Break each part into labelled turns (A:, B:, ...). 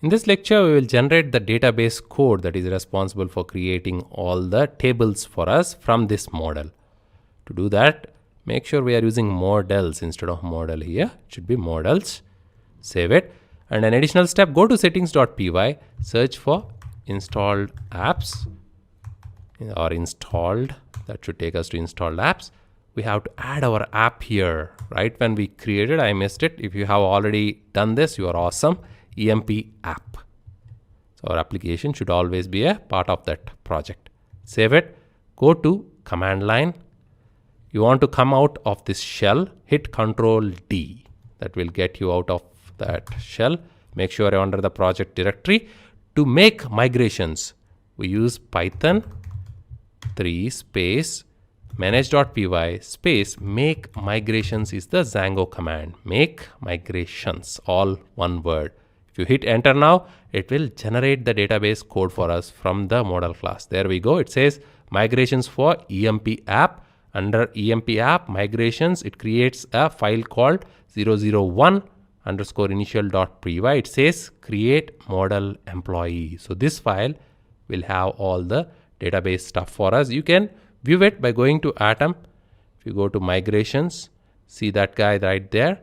A: In this lecture, we will generate the database code that is responsible for creating all the tables for us from this model. To do that, make sure we are using models instead of model here. It should be models. Save it. And an additional step, go to settings.py, search for installed apps or installed. That should take us to installed apps. We have to add our app here. Right when we created, I missed it. If you have already done this, you are awesome. EMP app. So our application should always be a part of that project. Save it. Go to command line. You want to come out of this shell, hit Control D. That will get you out of that shell. Make sure you're under the project directory. To make migrations, we use Python 3 space manage.py space make migrations is the Django command. Make migrations, all one word. If you hit enter now, it will generate the database code for us from the model class. There we go. It says migrations for EMP app. Under EMP app migrations, it creates a file called 001 underscore initial.py. It says create model employee. So this file will have all the database stuff for us. You can view it by going to Atom. If you go to migrations, see that guy right there.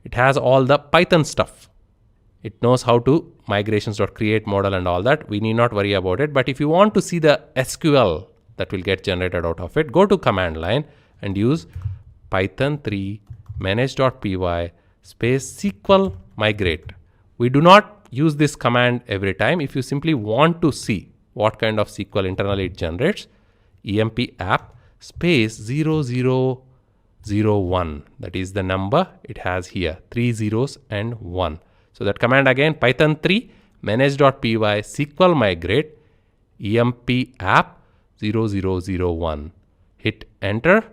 A: It has all the Python stuff. It knows how to migrations.create model and all that. We need not worry about it. But if you want to see the SQL that will get generated out of it, go to command line and use Python 3 manage.py space SQL migrate. We do not use this command every time. If you simply want to see what kind of SQL internally it generates, EMP app space 0001. That is the number it has here, 3 zeros and 1. So that command again, Python 3 manage.py SQL migrate EMP app 0001. Hit enter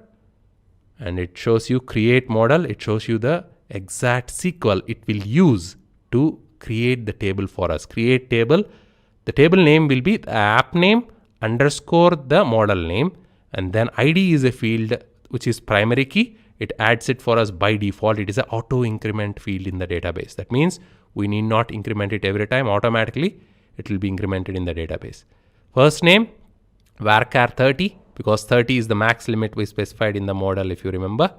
A: and it shows you create model. It shows you the exact SQL it will use to create the table for us. Create table. The table name will be the app name underscore the model name, and then ID is a field which is primary key. It adds it for us by default. It is an auto increment field in the database. That means we need not increment it every time. Automatically it will be incremented in the database. First name varchar 30, because 30 is the max limit we specified in the model, if you remember.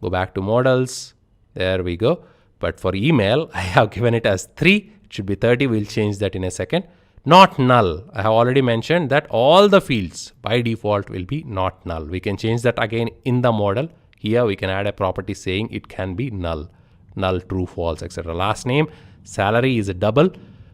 A: Go back to models. There we go. But for email, I have given it as 3. It should be 30. We'll change that in a second. Not null. I have already mentioned that all the fields by default will be not null. We can change that again in the model. Here we can add a property saying it can be null. Null, true, false, etc. Last name, salary is a double.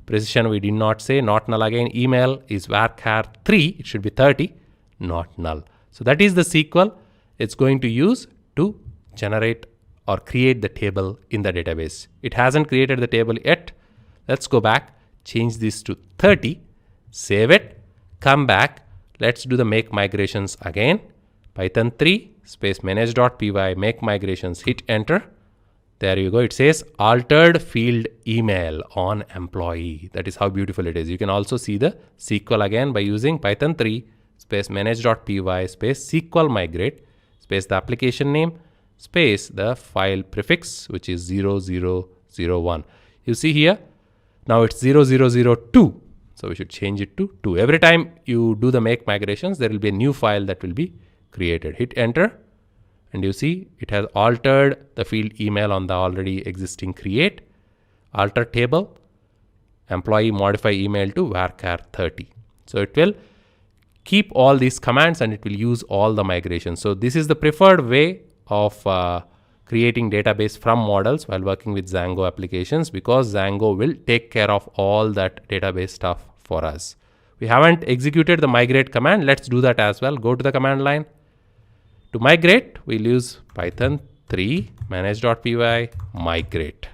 A: Precision we did not say. Not null again. Email is varchar 3. It should be 30. Not null. So that is the SQL it's going to use to generate or create the table in the database. It hasn't created the table yet. Let's go back. Change this to 30, save it, come back. Let's do the make migrations again. Python 3 space manage.py make migrations, hit enter. There you go. It says altered field email on employee. That is how beautiful it is. You can also see the SQL again by using Python 3 space manage.py space SQL migrate space the application name space the file prefix, which is 0001. You see here, now it's 0002. So we should change it to 2. Every time you do the make migrations, there will be a new file that will be created. Hit enter and you see it has altered the field email on the already existing create. Alter table, employee modify email to varchar 30. So it will keep all these commands and it will use all the migrations. So this is the preferred way of creating database from models while working with Django applications, because Django will take care of all that database stuff for us. We haven't executed the migrate command. Let's do that as well. Go to the command line. To migrate, we'll use Python 3 manage.py migrate.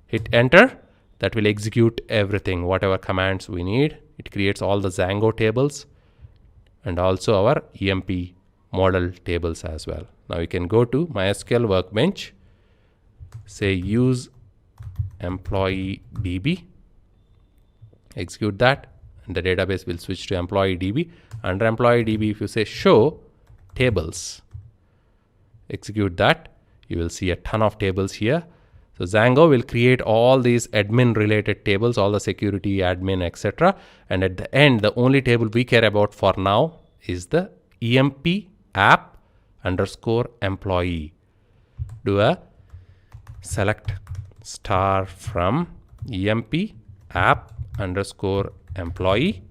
A: Hit enter. That will execute everything, whatever commands we need. It creates all the Django tables and also our EMP model tables as well. Now you can go to MySQL Workbench, say use employee DB, execute that, and the database will switch to employee DB. Under employee DB, if you say show tables, execute that, you will see a ton of tables here. So Django will create all these admin related tables, all the security, admin, etc. And at the end, the only table we care about for now is the emp app underscore employee. Do a select star from emp app underscore employee.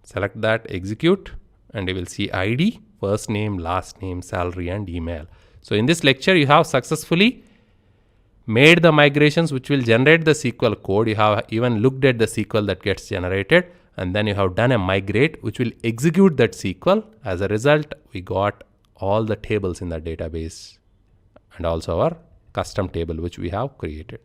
A: Select that, execute, and you will see ID, first name, last name, salary, and email. So in this lecture, you have successfully made the migrations which will generate the SQL code. You have even looked at the SQL that gets generated, and then you have done a migrate which will execute that SQL. As a result, we got all the tables in the database and also our custom table which we have created.